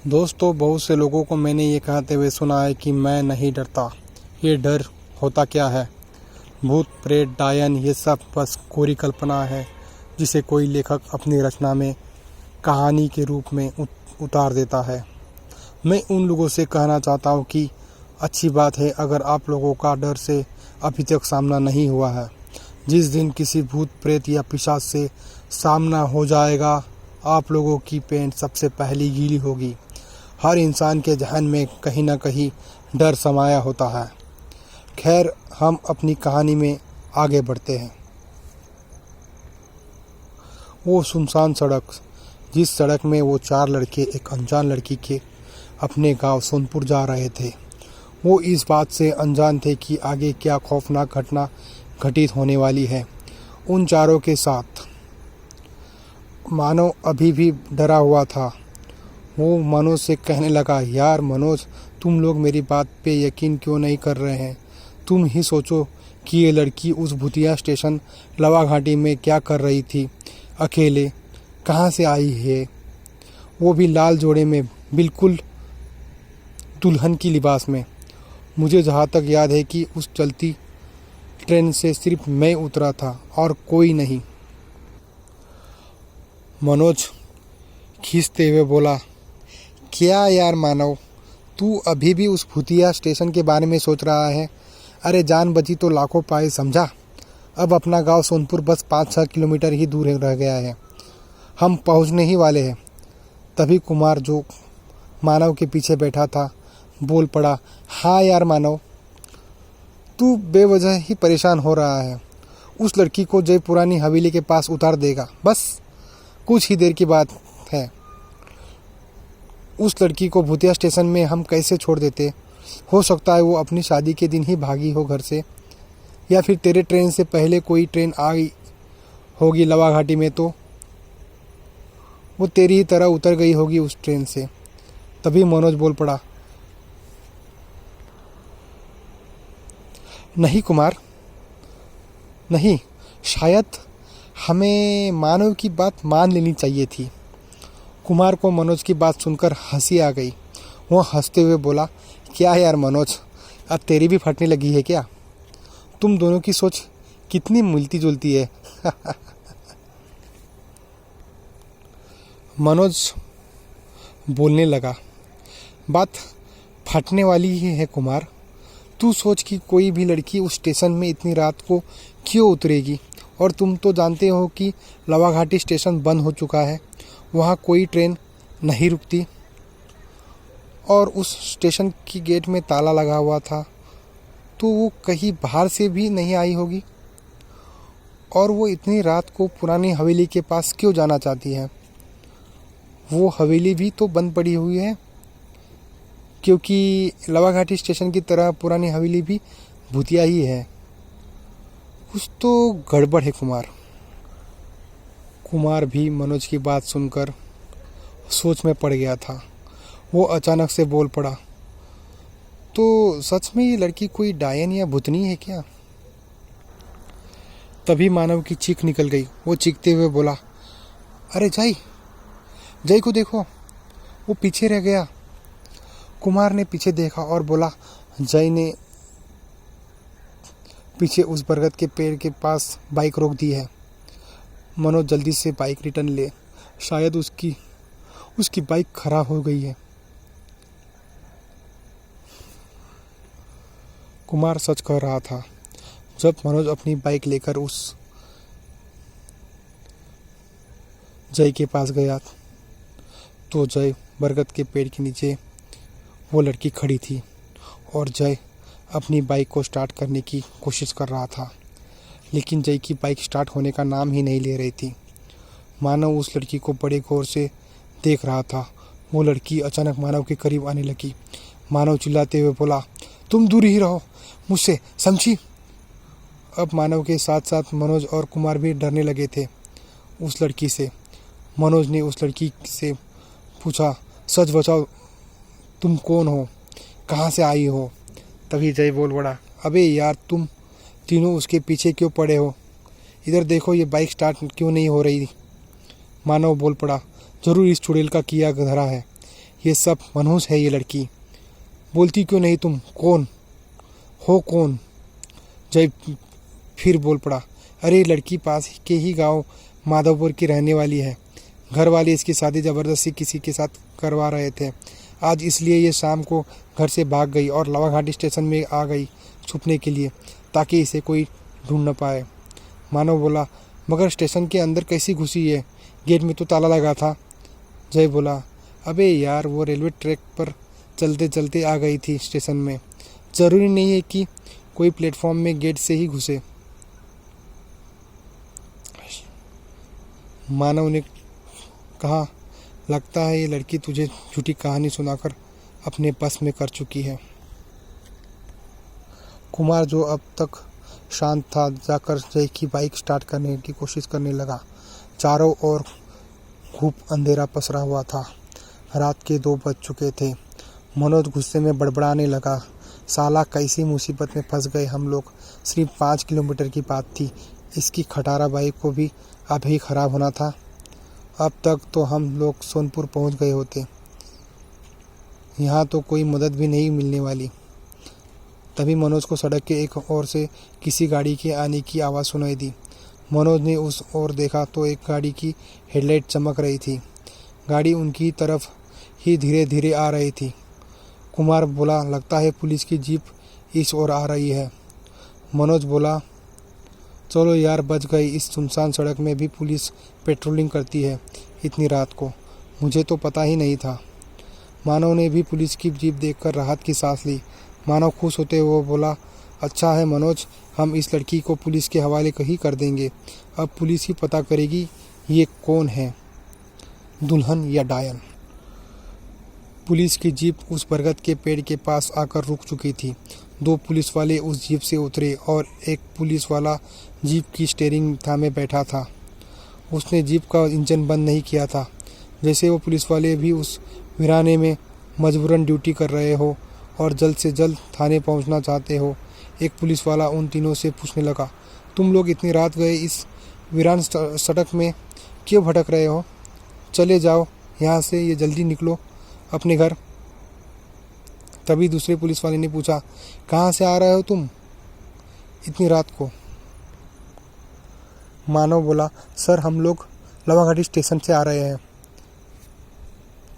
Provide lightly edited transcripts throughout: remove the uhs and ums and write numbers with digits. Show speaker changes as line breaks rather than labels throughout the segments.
दोस्तों, बहुत से लोगों को मैंने ये कहते हुए सुना है कि मैं नहीं डरता। ये डर होता क्या है? भूत प्रेत डायन ये सब बस कोरी कल्पना है जिसे कोई लेखक अपनी रचना में कहानी के रूप में उतार देता है। मैं उन लोगों से कहना चाहता हूँ कि अच्छी बात है अगर आप लोगों का डर से अभी तक सामना नहीं हुआ है। जिस दिन किसी भूत प्रेत या पिशाच से सामना हो जाएगा, आप लोगों की पैंट सबसे पहली गीली होगी। हर इंसान के जहन में कहीं ना कहीं डर समाया होता है। खैर, हम अपनी कहानी में आगे बढ़ते हैं। वो सुनसान सड़क, जिस सड़क में वो चार लड़के एक अनजान लड़की के अपने गांव सोनपुर जा रहे थे, वो इस बात से अनजान थे कि आगे क्या खौफनाक घटना घटित होने वाली है उन चारों के साथ। मानव अभी भी डरा हुआ था। वो मनोज से कहने लगा, यार मनोज, तुम लोग मेरी बात पे यकीन क्यों नहीं कर रहे हैं? तुम ही सोचो कि ये लड़की उस भूतिया स्टेशन लवा घाटी में क्या कर रही थी, अकेले कहाँ से आई है, वो भी लाल जोड़े में, बिल्कुल दुल्हन की लिबास में। मुझे जहाँ तक याद है कि उस चलती ट्रेन से सिर्फ मैं उतरा था और कोई नहीं। मनोज खींचते हुए बोला, क्या यार मानव, तू अभी भी उस भूतिया स्टेशन के बारे में सोच रहा है? अरे जान बची तो लाखों पाए, समझा। अब अपना गांव सोनपुर बस 5-6 किलोमीटर ही दूर रह गया है, हम पहुंचने ही वाले हैं। तभी कुमार, जो मानव के पीछे बैठा था, बोल पड़ा, हाँ यार मानव, तू बेवजह ही परेशान हो रहा है। उस लड़की को जय पुरानी हवेली के पास उतार देगा, बस कुछ ही देर की बात है। उस लड़की को भूतिया स्टेशन में हम कैसे छोड़ देते? हो सकता है वो अपनी शादी के दिन ही भागी हो घर से, या फिर तेरे ट्रेन से पहले कोई ट्रेन आई होगी लवा घाटी में, तो वो तेरी ही तरह उतर गई होगी उस ट्रेन से। तभी मनोज बोल पड़ा, नहीं कुमार, नहीं, शायद हमें मानव की बात मान लेनी चाहिए थी। कुमार को मनोज की बात सुनकर हंसी आ गई। वो हंसते हुए बोला, क्या यार मनोज, अब तेरी भी फटने लगी है क्या? तुम दोनों की सोच कितनी मिलती जुलती है। मनोज बोलने लगा, बात फटने वाली ही है कुमार। तू सोच कि कोई भी लड़की उस स्टेशन में इतनी रात को क्यों उतरेगी? और तुम तो जानते हो कि लवाघाटी स्टेशन बंद हो चुका है, वहाँ कोई ट्रेन नहीं रुकती, और उस स्टेशन की गेट में ताला लगा हुआ था, तो वो कहीं बाहर से भी नहीं आई होगी। और वो इतनी रात को पुरानी हवेली के पास क्यों जाना चाहती है? वो हवेली भी तो बंद पड़ी हुई है, क्योंकि लवाघाटी स्टेशन की तरह पुरानी हवेली भी भूतिया ही है। कुछ तो गड़बड़ है कुमार। कुमार भी मनोज की बात सुनकर सोच में पड़ गया था। वो अचानक से बोल पड़ा, तो सच में ये लड़की कोई डायन या भूतनी है क्या? तभी मानव की चीख निकल गई। वो चीखते हुए बोला, अरे जय, जय को देखो, वो पीछे रह गया। कुमार ने पीछे देखा और बोला, जय ने पीछे उस बरगद के पेड़ के पास बाइक रोक दी है। मनोज जल्दी से बाइक रिटर्न ले, शायद उसकी बाइक खराब हो गई है। कुमार सच कह रहा था। जब मनोज अपनी बाइक लेकर उस जय के पास गया, तो जय बरगद के पेड़ के नीचे वो लड़की खड़ी थी, और जय अपनी बाइक को स्टार्ट करने की कोशिश कर रहा था, लेकिन जय की बाइक स्टार्ट होने का नाम ही नहीं ले रही थी। मानव उस लड़की को बड़े गौर से देख रहा था। वो लड़की अचानक मानव के करीब आने लगी। मानव चिल्लाते हुए बोला, तुम दूर ही रहो मुझसे, समझी? अब मानव के साथ साथ मनोज और कुमार भी डरने लगे थे उस लड़की से। मनोज ने उस लड़की से पूछा, सच बताओ, तुम कौन हो, कहाँ से आई हो? तभी जय बोल पड़ा, अबे यार, तुम तीनों उसके पीछे क्यों पड़े हो? इधर देखो, ये बाइक स्टार्ट क्यों नहीं हो रही? मानव बोल पड़ा, जरूर इस चुड़ैल का किया धरा है। ये सब मनहूस है। ये लड़की बोलती क्यों नहीं तुम कौन हो? कौन? जय फिर बोल पड़ा, अरे लड़की पास के ही गांव माधवपुर की रहने वाली है। घर वाले इसकी शादी ज़बरदस्ती किसी के साथ करवा रहे थे आज, इसलिए ये शाम को घर से भाग गई और लावाघाटी स्टेशन में आ गई छुपने के लिए, ताकि इसे कोई ढूंढ न पाए। मानव बोला, मगर स्टेशन के अंदर कैसी घुसी है? गेट में तो ताला लगा था। जय बोला, अबे यार वो रेलवे ट्रैक पर चलते चलते आ गई थी स्टेशन में, ज़रूरी नहीं है कि कोई प्लेटफॉर्म में गेट से ही घुसे। मानव ने कहा, लगता है ये लड़की तुझे झूठी कहानी सुनाकर अपने बस में कर चुकी है। कुमार जो अब तक शांत था, जाकर जय की बाइक स्टार्ट करने की कोशिश करने लगा। चारों ओर खूब अंधेरा पसरा हुआ था। रात के 2 बज चुके थे। मनोज गुस्से में बड़बड़ाने लगा, साला कैसी मुसीबत में फंस गए हम लोग। सिर्फ 5 किलोमीटर की बात थी, इसकी खटारा बाइक को भी अभी ख़राब होना था। अब तक तो हम लोग सोनपुर पहुंच गए होते, यहाँ तो कोई मदद भी नहीं मिलने वाली। तभी मनोज को सड़क के एक ओर से किसी गाड़ी के आने की आवाज़ सुनाई दी। मनोज ने उस ओर देखा तो एक गाड़ी की हेडलाइट चमक रही थी। गाड़ी उनकी तरफ ही धीरे धीरे आ रही थी। कुमार बोला, लगता है पुलिस की जीप इस ओर आ रही है। मनोज बोला, चलो यार बच गई, इस सुनसान सड़क में भी पुलिस पेट्रोलिंग करती है इतनी रात को, मुझे तो पता ही नहीं था। मानव ने भी पुलिस की जीप देखकर राहत की सांस ली। मानव खुश होते हुए बोला, अच्छा है मनोज, हम इस लड़की को पुलिस के हवाले ही कर देंगे। अब पुलिस ही पता करेगी ये कौन है, दुल्हन या डायन। पुलिस की जीप उस बरगद के पेड़ के पास आकर रुक चुकी थी। 2 पुलिस वाले उस जीप से उतरे और एक पुलिस वाला जीप की स्टीयरिंग थामे बैठा था। उसने जीप का इंजन बंद नहीं किया था, जैसे वो पुलिस वाले भी उस वीराने में मजबूरन ड्यूटी कर रहे हो और जल्द से जल्द थाने पहुंचना चाहते हो। एक पुलिस वाला उन तीनों से पूछने लगा, तुम लोग इतनी रात गए इस वीरान सड़क में क्यों भटक रहे हो? चले जाओ यहाँ से, ये जल्दी निकलो अपने घर। तभी दूसरे पुलिस वाले ने पूछा, कहाँ से आ रहे हो तुम इतनी रात को? मानव बोला, सर हम लोग लावाघाटी स्टेशन से आ रहे हैं।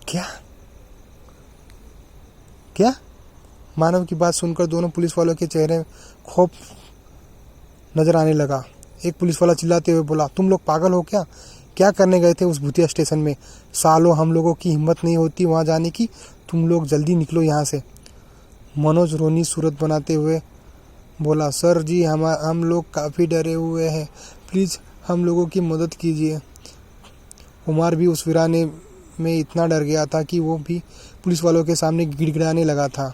क्या क्या? मानव की बात सुनकर दोनों पुलिस वालों के चेहरे खौफ नजर आने लगा। एक पुलिस वाला चिल्लाते हुए बोला, तुम लोग पागल हो क्या? क्या करने गए थे उस भूतिया स्टेशन में? सालों हम लोगों की हिम्मत नहीं होती वहाँ जाने की। तुम लोग जल्दी निकलो यहाँ से। मनोज रोनी सूरत बनाते हुए बोला, सर जी हम लोग काफ़ी डरे हुए हैं, प्लीज़ हम लोगों की मदद कीजिए। कुमार भी उस वीराने में इतना डर गया था कि वो भी पुलिस वालों के सामने गिड़गिड़ाने लगा था।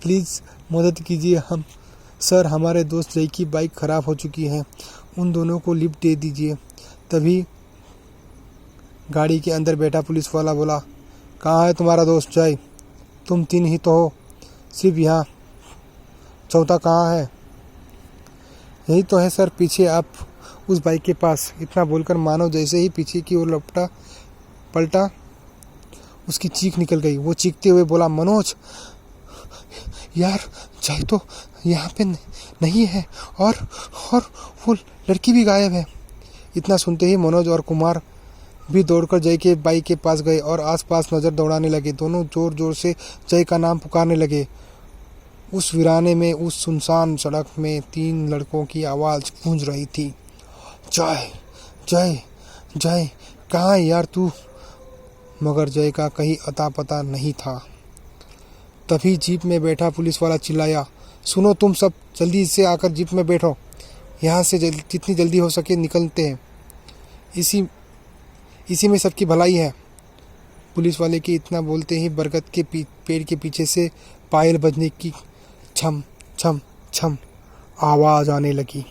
प्लीज़ मदद कीजिए हम, सर हमारे दोस्त जय की बाइक ख़राब हो चुकी है, उन दोनों को लिफ्ट दे दीजिए। तभी गाड़ी के अंदर बैठा पुलिस वाला बोला, कहाँ है तुम्हारा दोस्त जय? तुम 3 ही तो हो, सिर्फ यहाँ, चौथा कहाँ है? यही तो है सर, पीछे आप उस बाइक के पास। इतना बोलकर मानव जैसे ही पीछे की ओर पलटा, उसकी चीख निकल गई। वो चीखते हुए बोला, मनोज यार जय तो यहाँ पे नहीं है और वो लड़की भी गायब है। इतना सुनते ही मनोज और कुमार भी दौड़कर जय के बाइक के पास गए और आसपास नज़र दौड़ाने लगे। दोनों जोर जोर से जय का नाम पुकारने लगे। उस वीराने में, उस सुनसान सड़क में 3 लड़कों की आवाज़ गूंज रही थी, जय जय जय, कहाँ है यार तू? मगर जय का कहीं अता पता नहीं था। तभी जीप में बैठा पुलिस वाला चिल्लाया, सुनो तुम सब, जल्दी से आकर जीप में बैठो, यहाँ से जितनी जल्दी हो सके निकलते हैं, इसी में सबकी भलाई है। पुलिस वाले के इतना बोलते ही बरगद के पेड़ के पीछे से पायल बजने की छम छम छम आवाज़ आने लगी।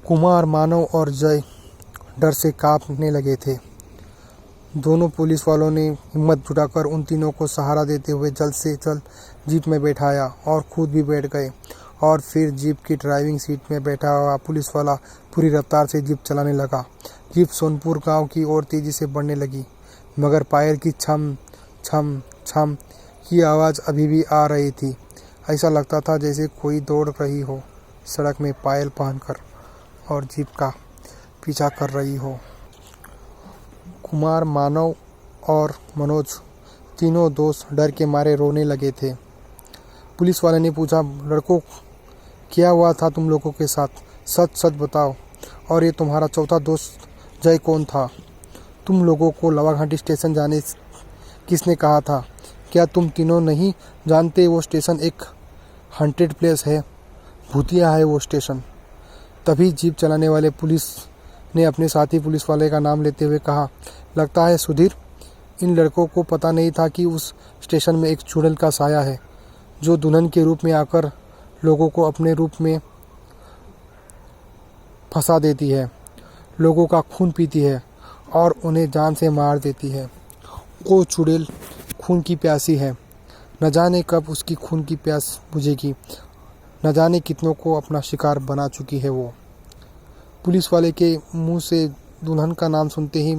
कुमार, मानव और जय डर से कांपने लगे थे। दोनों पुलिस वालों ने हिम्मत जुटाकर उन तीनों को सहारा देते हुए जल्द से जल्द जीप में बैठाया और खुद भी बैठ गए। और फिर जीप की ड्राइविंग सीट में बैठा हुआ पुलिस वाला पूरी रफ्तार से जीप चलाने लगा। जीप सोनपुर गांव की ओर तेज़ी से बढ़ने लगी, मगर पायल की छम छम छम की आवाज़ अभी भी आ रही थी। ऐसा लगता था जैसे कोई दौड़ रही हो सड़क में पायल पहनकर और जीप का पीछा कर रही हो। कुमार, मानव और मनोज तीनों दोस्त डर के मारे रोने लगे थे। पुलिस वाले ने पूछा, लड़कों क्या हुआ था तुम लोगों के साथ? सच सच बताओ। और ये तुम्हारा चौथा दोस्त जय कौन था? तुम लोगों को लवाघाटी स्टेशन जाने किसने कहा था? क्या तुम तीनों नहीं जानते वो स्टेशन एक हॉन्टेड प्लेस है, भूतिया है वो स्टेशन? तभी जीप चलाने वाले पुलिस ने अपने साथी पुलिस वाले का नाम लेते हुए कहा, लगता है सुधीर, इन लड़कों को पता नहीं था कि उस स्टेशन में एक चुड़ैल का साया है जो दुल्हन के रूप में आकर लोगों को अपने रूप में फंसा देती है, लोगों का खून पीती है और उन्हें जान से मार देती है। वो चुड़ैल खून की प्यासी है, न जाने कब उसकी खून की प्यास बुझेगी, न जाने कितनों को अपना शिकार बना चुकी है वो। पुलिस वाले के मुंह से दुल्हन का नाम सुनते ही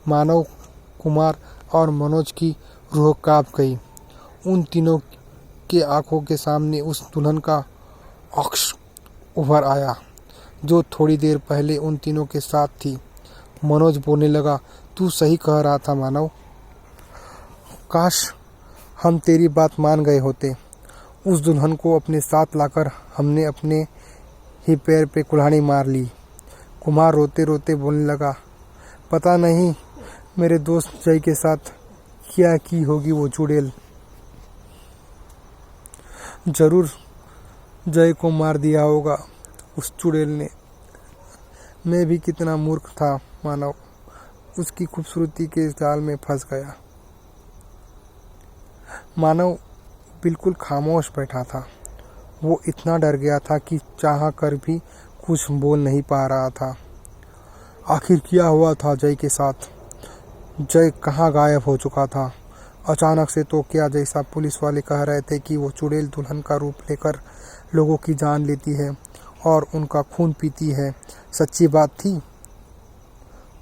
मानव, कुमार और मनोज की रूह कांप गई। उन तीनों के आंखों के सामने उस दुल्हन का अक्स उभर आया जो थोड़ी देर पहले उन तीनों के साथ थी। मनोज बोलने लगा, तू सही कह रहा था मानव, काश हम तेरी बात मान गए होते। उस दुल्हन को अपने साथ लाकर हमने अपने ही पैर पे कुल्हाड़ी मार ली। कुमार रोते रोते बोलने लगा, पता नहीं मेरे दोस्त जय के साथ क्या की होगी वो चुड़ैल। जरूर जय को मार दिया होगा उस चुड़ैल ने। मैं भी कितना मूर्ख था मानव, उसकी खूबसूरती के जाल में फंस गया। मानव बिल्कुल खामोश बैठा था। वो इतना डर गया था कि चाह कर भी कुछ बोल नहीं पा रहा था। आखिर क्या हुआ था जय के साथ? जय कहाँ गायब हो चुका था? अचानक से तो क्या, जैसा पुलिस वाले कह रहे थे कि वो चुड़ैल दुल्हन का रूप लेकर लोगों की जान लेती है और उनका खून पीती है, सच्ची बात थी?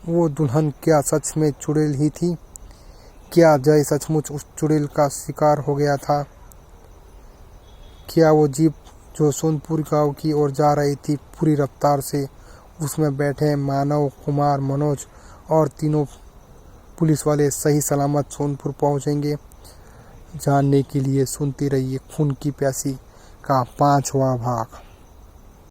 वो दुल्हन क्या सच में चुड़ैल ही थी? क्या जय सचमुच उस चुड़ैल का शिकार हो गया था? क्या वो जीप जो सोनपुर गांव की ओर जा रही थी पूरी रफ्तार से, उसमें बैठे मानव, कुमार, मनोज और तीनों पुलिस वाले सही सलामत सोनपुर पहुंचेंगे? जानने के लिए सुनते रहिए खून की प्यासी का 5वां भाग।